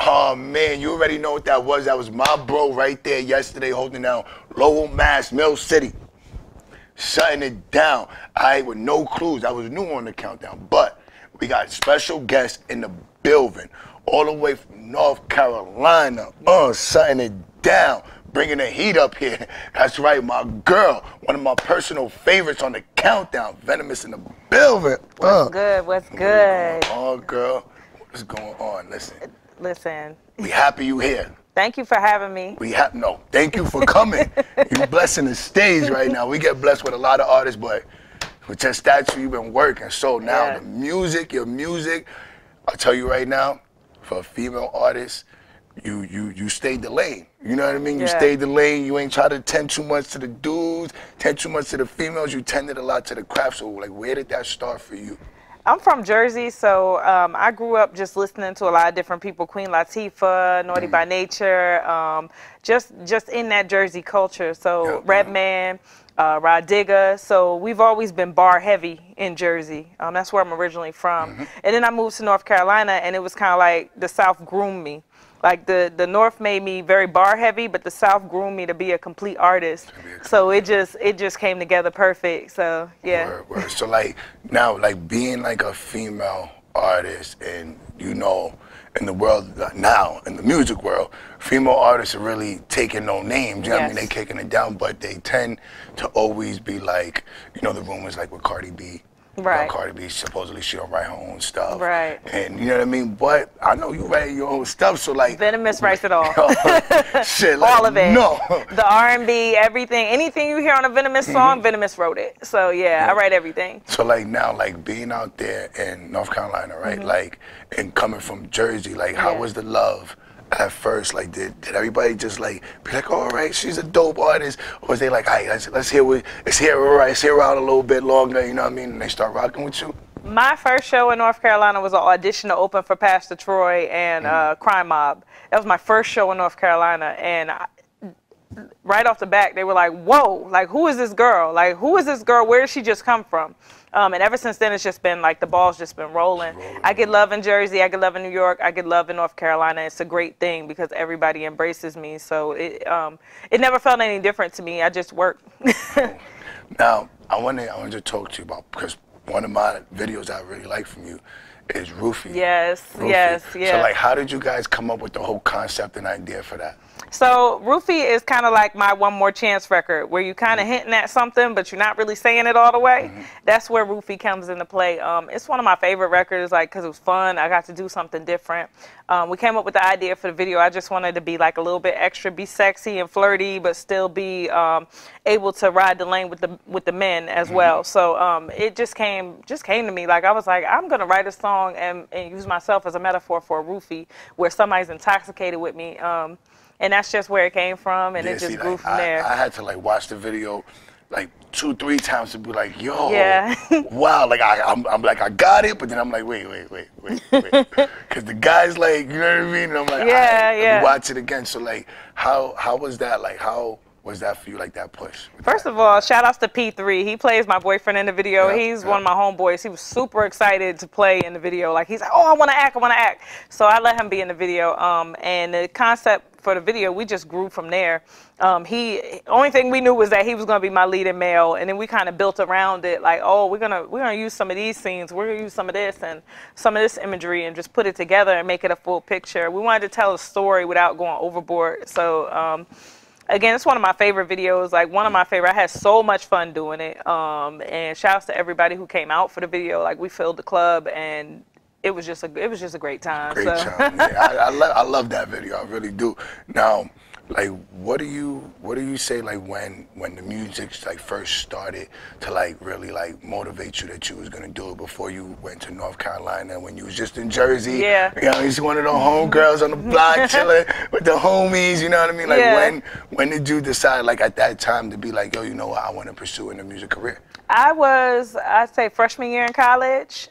Oh man, you already know what that was. That was my bro right there yesterday holding down Lowell, Mass, Mill City. Shutting it down. I with no clues. I was new on the countdown. But we got special guests in the building. All the way from North Carolina. Shutting it down. Bringing the heat up here. That's right, my girl. One of my personal favorites on the countdown. Venomiss in the building. What's good? What's good? Oh, girl. What's going on? Listen. We happy you here. Thank you for having me. No, thank you for coming. You blessing the stage right now. We get blessed with a lot of artists, but with your statue, you've been working. So now the music, your music, I'll tell you right now, for a female artist, you stayed the lane. You know what I mean? You stayed the lane. You ain't try to tend too much to the dudes, tend too much to the females. You tended a lot to the craft. So like, where did that start for you? I'm from Jersey, so I grew up just listening to a lot of different people, Queen Latifah, Naughty by Nature, just in that Jersey culture. So Redman, Rod Digger. So we've always been bar heavy in Jersey. That's where I'm originally from. And then I moved to North Carolina, and it was kind of like the South groomed me. Like the North made me very bar heavy, but the South groomed me to be a complete artist. So it just came together perfect. So yeah. Word. So like now, like being like a female artist, and you know, in the world now, in the music world, female artists are really taking no names. You know what I mean? They kicking it down, but they tend to always be like, you know, the rumors like with Cardi B. Right. You know, Cardi B, supposedly she don't write her own stuff. Right. And you know what I mean? But I know you write your own stuff, so like. Venomiss writes it all. Shit, like, all of it. No. The R&B, everything. Anything you hear on a Venomiss song, Venomiss wrote it. So yeah, I write everything. So like now, like being out there in North Carolina, right? Like, and coming from Jersey, like how was the love? At first, like, did everybody just like be like, all right, she's a dope artist, or was they like, all right, let's hear her out a little bit longer, you know what I mean? And they start rocking with you. My first show in North Carolina was an audition to open for Pastor Troy and Crime Mob. That was my first show in North Carolina, and right off the bat, they were like, whoa, like, who is this girl? Like, who is this girl? Where did she just come from? And ever since then, it's just been like the ball's just been rolling. I get love in Jersey. I get love in New York. I get love in North Carolina. It's a great thing because everybody embraces me. So it never felt any different to me. I just work. Now, I wanted to talk to you about, because one of my videos I really like from you is Roofie. Yes. So like, how did you guys come up with the whole concept and idea for that? So Roofie is kind of like my One More Chance record, where you kind of hinting at something, but you're not really saying it all the way. That's where Roofie comes into play. It's one of my favorite records, like, because it was fun. I got to do something different. We came up with the idea for the video. I just wanted to be like a little bit extra, be sexy and flirty, but still be able to ride the lane with the men as well. So it just came to me. Like, I was like, I'm gonna write a song and use myself as a metaphor for a roofie, where somebody's intoxicated with me. And that's just where it came from, and it just grew from there. I had to like watch the video like 2-3 times to be like, yo, wow, like I'm like, I got it, but then I'm like, wait, because the guy's like, you know what I mean? And I'm like, let me watch it again. So like, how was that? Like, how was that for you, like that push? First of all, shout outs to P3. He plays my boyfriend in the video. He's one of my homeboys. He was super excited to play in the video. Like, he's like, oh, I want to act. So I let him be in the video. And the concept for the video, we just grew from there. Only thing we knew was that he was going to be my leading male, and then we kind of built around it. Like, oh, we're gonna use some of these scenes. We're gonna use some of this and some of this imagery, and just put it together and make it a full picture. We wanted to tell a story without going overboard. So. Again, it's one of my favorite videos, like one of my favorite. I had so much fun doing it. And shouts to everybody who came out for the video. Like, we filled the club, and it was just a great time. Great time. Yeah, I love that video. I really do. Now, like, what do you say, like, when the music like first started to like really like motivate you that you was gonna do it, before you went to North Carolina, when you was just in Jersey? Yeah. You know, he's one of the homegirls on the block chilling with the homies. You know what I mean? Like, when did you decide, like, at that time, to be like, yo, you know what, I want to pursue in a music career? I'd say freshman year in college.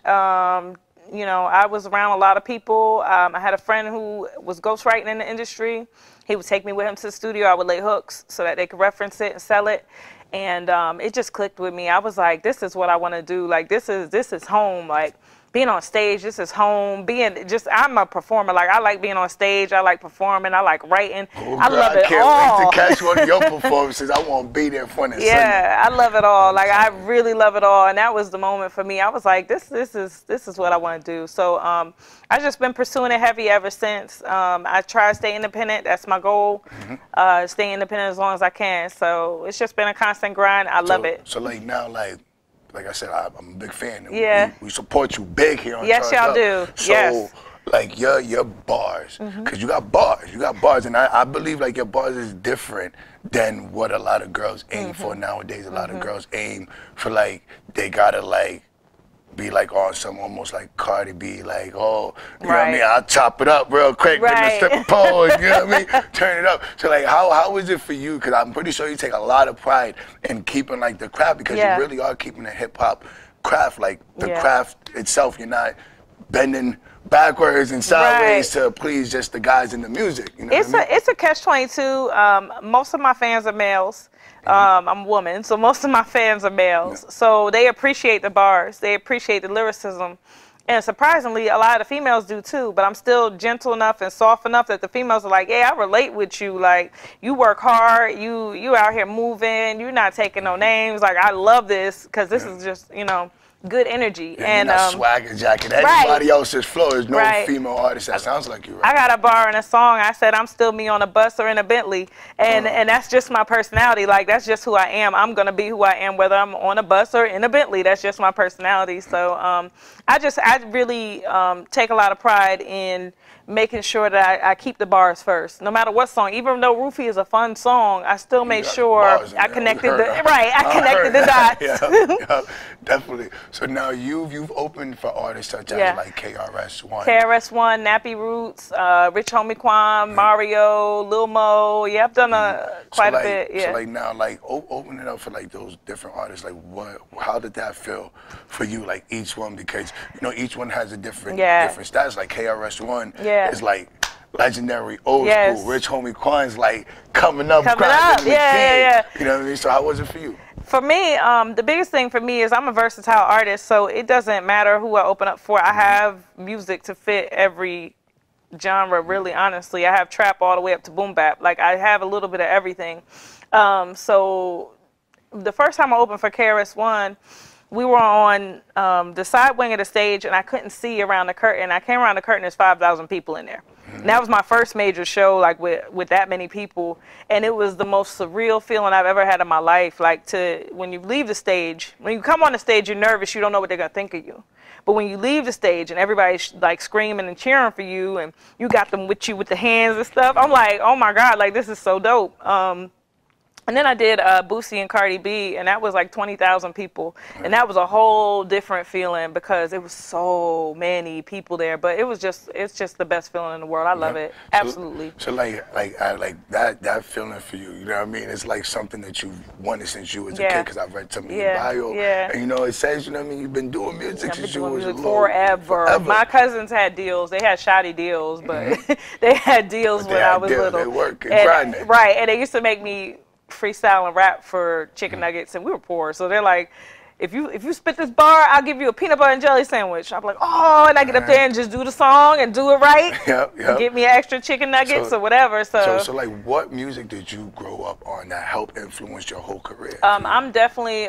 You know, I was around a lot of people. I had a friend who was ghostwriting in the industry. He would take me with him to the studio. I would lay hooks so that they could reference it and sell it. And it just clicked with me. I was like, this is what I want to do. Like, this is home. Like, being on stage, this is home. I'm a performer. Like, I like being on stage. I like performing. I like writing. Oh, I love it all. I can't wait to catch one of your performances. I want to be there for it. Yeah, I love it all. Like, I really love it all. And that was the moment for me. I was like, this is what I want to do. So I've just been pursuing it heavy ever since. I try to stay independent. That's my goal. Stay independent as long as I can. So it's just been a constant grind. I love it. So like now, like I said, I'm a big fan. Yeah. We support you big here on Yes, y'all do. So, yes. like your bars, because you got bars, and I believe like your bars is different than what a lot of girls aim for nowadays. A lot of girls aim for like they gotta like be like on some almost like Cardi B, like, oh, you know what I mean? I'll chop it up real quick with the stripper pole, you know what I mean? Turn it up. So like, how is it for you? Because I'm pretty sure you take a lot of pride in keeping like the craft, because you really are keeping the hip hop craft, like the craft itself. You're not bending backwards and sideways to please just the guys in the music. You know it's a catch-22. Most of my fans are males. I'm a woman, so most of my fans are males. So they appreciate the bars. They appreciate the lyricism. And surprisingly, a lot of the females do too, but I'm still gentle enough and soft enough that the females are like, yeah, I relate with you. Like, you work hard, you out here moving, you're not taking no names. Like, I love this because this is just, you know, good energy. And not swagger jacket. Everybody else's flow. There's no female artist that sounds like you. I got a bar in a song. I said, I'm still me on a bus or in a Bentley. And that's just my personality. Like, that's just who I am. I'm going to be who I am, whether I'm on a bus or in a Bentley. That's just my personality. So I really take a lot of pride in making sure that I keep the bars first, no matter what song. Even though Roofie is a fun song, I still make sure I connected the dots. Yeah, definitely. So now you've opened for artists such as like KRS-One. KRS-One, Nappy Roots, Rich Homie Quan, Mario, Lil Mo. Yeah, I've done quite a bit. Yeah. So like now, like opening up for like those different artists, like how did that feel for you? Like each one, because you know each one has a different status. Like KRS-One is like legendary, old school. Rich Homie Quan's like coming up. Yeah. You know what I mean? So how was it for you? For me, the biggest thing for me is I'm a versatile artist, so it doesn't matter who I open up for. I have music to fit every genre, really, honestly. I have trap all the way up to boom bap. Like, I have a little bit of everything. So the first time I opened for KRS-One, we were on the side wing of the stage, and I couldn't see around the curtain. I came around the curtain, there's 5,000 people in there. And that was my first major show, like with that many people, and it was the most surreal feeling I've ever had in my life. Like, when you leave the stage, when you come on the stage, you're nervous, you don't know what they're gonna think of you. But when you leave the stage and everybody's like screaming and cheering for you, and you got them with you with the hands and stuff, I'm like, oh my God, like this is so dope. And then I did Boosie and Cardi B, and that was like 20,000 people. And that was a whole different feeling because it was so many people there. But it's just the best feeling in the world. I love it. Absolutely. So like that feeling for you, you know what I mean? It's like something that you've wanted since you was a kid, because I've read some of your bio. And you know, it says, you know what I mean, you've been doing music since you was a little. Forever. My cousins had deals. They had shoddy deals, but they had deals when I was little. They work and grinding. Right, and they used to make me freestyle and rap for chicken nuggets, and we were poor, so they're like, if you spit this bar, I'll give you a peanut butter and jelly sandwich. I'm like, oh, and I get up there and just do the song and do it right. Get me extra chicken nuggets or whatever. So like, what music did you grow up on that helped influence your whole career? I'm definitely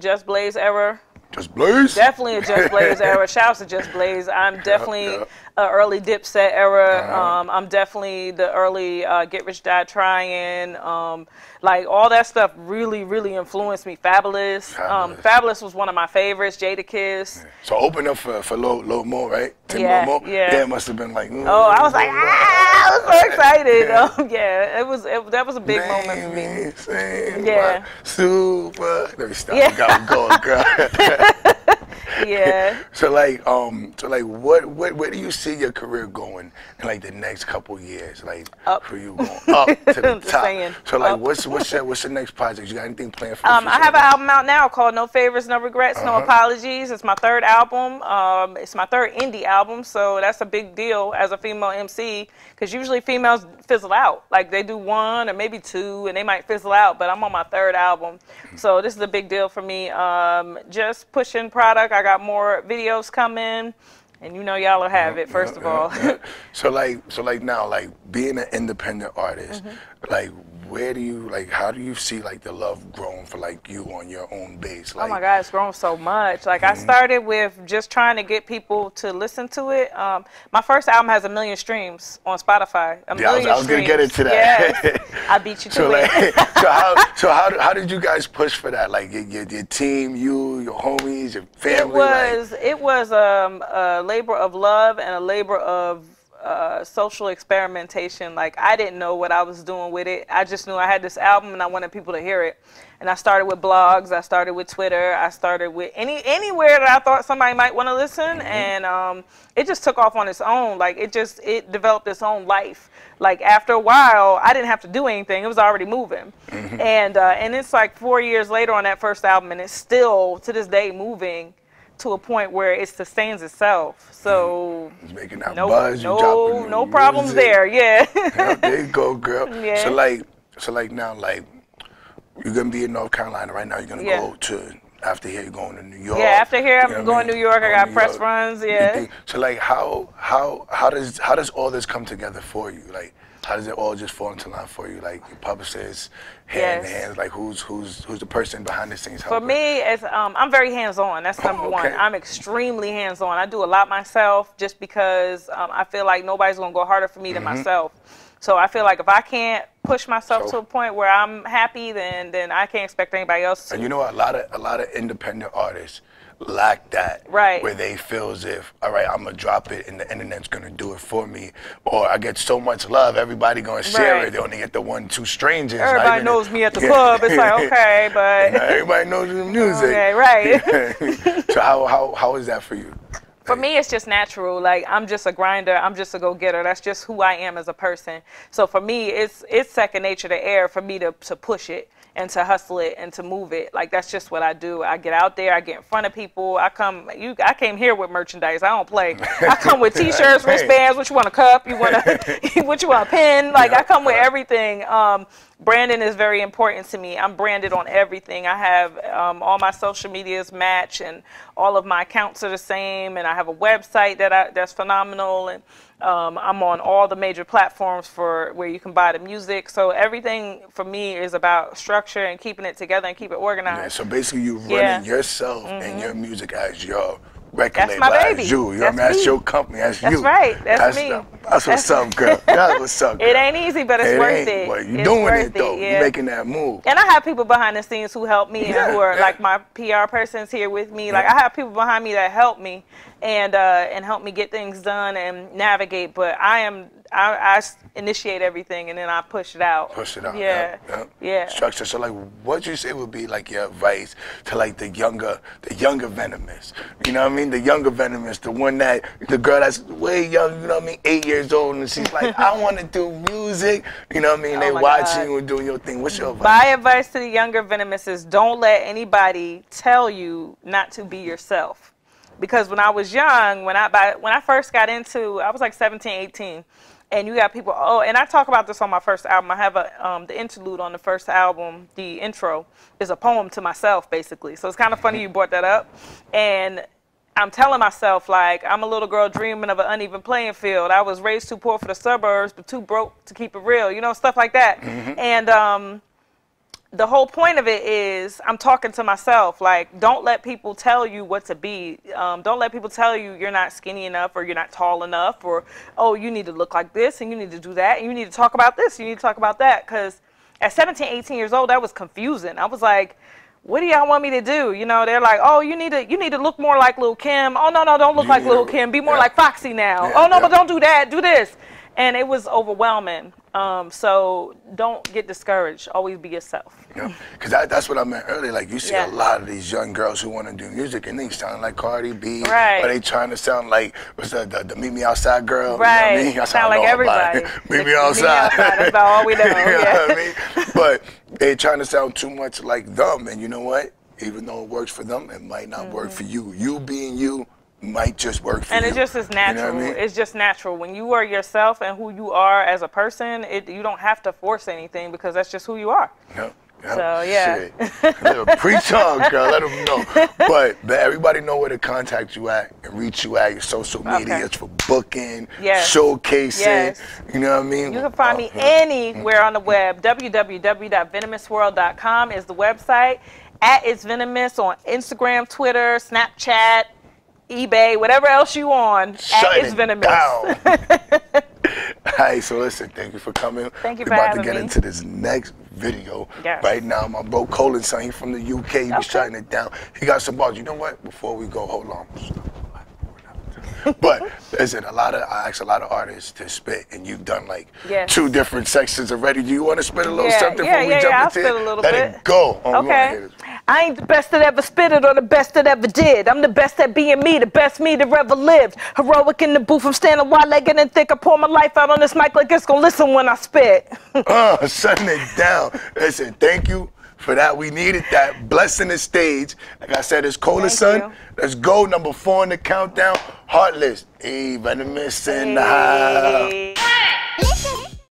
Just Blaze era. Just Blaze? Definitely a Just Blaze era. Shouts to Just Blaze. I'm definitely early Dipset era. I'm definitely the early Get Rich Die Trying. Like, all that stuff really, really influenced me. Fabulous. Fabulous was one of my favorites. Jadakiss. So open up for Lil Mo, right? Tim Mo? Yeah, it must have been like, I was like, I was so excited. That was a big moment for me. Super. Let me stop. Go, girl. Yeah. So like, where do you see your career going in like the next couple years? Like, Up. for you going up to the Just top. saying, So like, up. what's the next project? You got anything planned for the I future? have an album out now called No Favors, No Regrets, No Apologies. It's my third album. It's my third indie album, so that's a big deal as a female MC, because usually females fizzle out. Like, they do one or maybe two, and they might fizzle out, but I'm on my third album. So this is a big deal for me. Just pushing product. I got more videos coming. And you know y'all will have it, first of all. So like now, like being an independent artist, like where do you, like, how do you see like the love growing for like you on your own base? Like, oh my God, it's grown so much. Like I started with just trying to get people to listen to it. My first album has 1 million streams on Spotify. A million I was gonna get into that. Yes, I beat you to it. So how did you guys push for that? Like your team, your homies, your family? It was a labor of love and a labor of social experimentation. Like, I didn't know what I was doing with it. I just knew I had this album and I wanted people to hear it. And I started with blogs, I started with Twitter, I started with anywhere that I thought somebody might want to listen, and it just took off on its own. Like, it developed its own life. Like, after a while, I didn't have to do anything. It was already moving. And it's like 4 years later on that first album, and it's still, to this day, moving to a point where it sustains itself. So it's making that buzz. No problems there. Yeah. There you go, girl. Yeah. So like now, like, you're gonna be in North Carolina right now. You're gonna go to, after here you're going to New York. Yeah, after here I'm going to New York. I got press runs. Yeah. So like, how does all this come together for you? Like, how does it all just fall into line for you? Like, your publicist, hand in hand, like who's the person behind the scenes? For me, it's I'm very hands-on. That's number one. I'm extremely hands-on. I do a lot myself just because I feel like nobody's gonna go harder for me than myself. So I feel like if I can't push myself to a point where I'm happy, then I can't expect anybody else to. And you know, a lot of independent artists lack that, where they feel as if, all right, I'm gonna drop it and the internet's gonna do it for me, or I get so much love, everybody gonna share it. They only get the 1-2 strangers. Everybody knows me at the club. It's like, okay, but everybody knows the music. Okay, right. So how is that for you? For me, it's just natural. Like, I'm just a grinder. I'm just a go-getter. That's just who I am as a person. So for me, it's second nature to air for me to push it and to hustle it and to move it. Like, that's just what I do. I get out there. I get in front of people. I came here with merchandise. I don't play. I come with T-shirts, wristbands. What you want, a cup? You want what you want, a pen? Like, I come with everything. Branding is very important to me. I'm branded on everything. I have all my social medias match, and all of my accounts are the same, and I have a website that's phenomenal, and I'm on all the major platforms for where you can buy the music. So everything for me is about structure and keeping it together and keep it organized. Yeah, so basically you running yourself and your music as your record That's label, my baby. as you. That's your company. That's you. That's right. That's me. That's what's up, girl. That's what's up, girl. It ain't easy, but it's worth it. Well, you're doing it, though. You're making that move. And I have people behind the scenes who help me and who are like my PR persons here with me. Like, I have people behind me that help me and help me get things done and navigate. But I initiate everything and then I push it out. Push it out. Yeah. Yeah. Structure. So like, what you say would be like your advice to like the younger Venomiss? You know what I mean? The younger Venomiss, the girl that's way young. You know what I mean? 8 years old, and she's like, I want to do music. You know what I mean? They watching you and doing your thing. What's your advice? My advice to the younger Venomiss is don't let anybody tell you not to be yourself. Because when I was young, when I first got into, I was like 17, 18. And you got people, and I talk about this on my first album. I have the interlude on the first album, the intro, is a poem to myself, basically. So it's kind of funny you brought that up. And I'm telling myself, like, I'm a little girl dreaming of an uneven playing field. I was raised too poor for the suburbs, but too broke to keep it real, you know, stuff like that. And the whole point of it is I'm talking to myself, like, don't let people tell you what to be. Don't let people tell you you're not skinny enough or you're not tall enough or, oh, you need to look like this and you need to do that and you need to talk about this, you need to talk about that. Because at 17, 18 years old, that was confusing. I was like, what do y'all want me to do? You know, they're like, oh, you need to look more like Lil' Kim. Oh, no, don't look like Lil' Kim. Be more like Foxy now. Oh, no, but don't do that. Do this. And it was overwhelming. So don't get discouraged. Always be yourself. Yeah, because that's what I meant earlier. Like, you see a lot of these young girls who want to do music, and they sound like Cardi B. Right. Or they trying to sound like, what's the Meet Me Outside girl? Right. You know what I mean? That's sound like everybody. Meet Me Outside. That's about all we know. You know what I mean? But they trying to sound too much like them, and you know what? Even though it works for them, it might not work for you. You being you might just work for you. And it just is natural. You know what I mean? It's just natural. When you are yourself and who you are as a person, you don't have to force anything because that's just who you are. Yep. So, yeah. Preach on, girl. Let them know. But everybody know where to contact you at and reach you at your social media. It's for booking, showcasing. You know what I mean? You can find me anywhere on the web. www.venomissworld.com is the website. @It's Venomiss on Instagram, Twitter, Snapchat, eBay, whatever else you on. @It's Venomiss. All right, so listen, thank you for coming. Thank you for having me. We're about to get into this next video. Yes. Right now, my bro Colin's son, he's from the UK. He's shutting it down. He got some bars. You know what? Before we go, hold on. But listen, I asked a lot of artists to spit, and you've done like 2 different sections already. Do you want to spit a little something before we jump into I'll spit a little bit. Let it go. Okay. I ain't the best that ever spitted or the best that ever did. I'm the best at being me, the best me that ever lived. Heroic in the booth, I'm standing wide-legged and thick. I pour my life out on this mic like it's gonna listen when I spit. Shutting it down. Listen, thank you for that. We needed that. Blessing the stage. Like I said, it's Colin's son. Let's go. Number 4 in the countdown. Heartless. Hey, Venomiss in the house.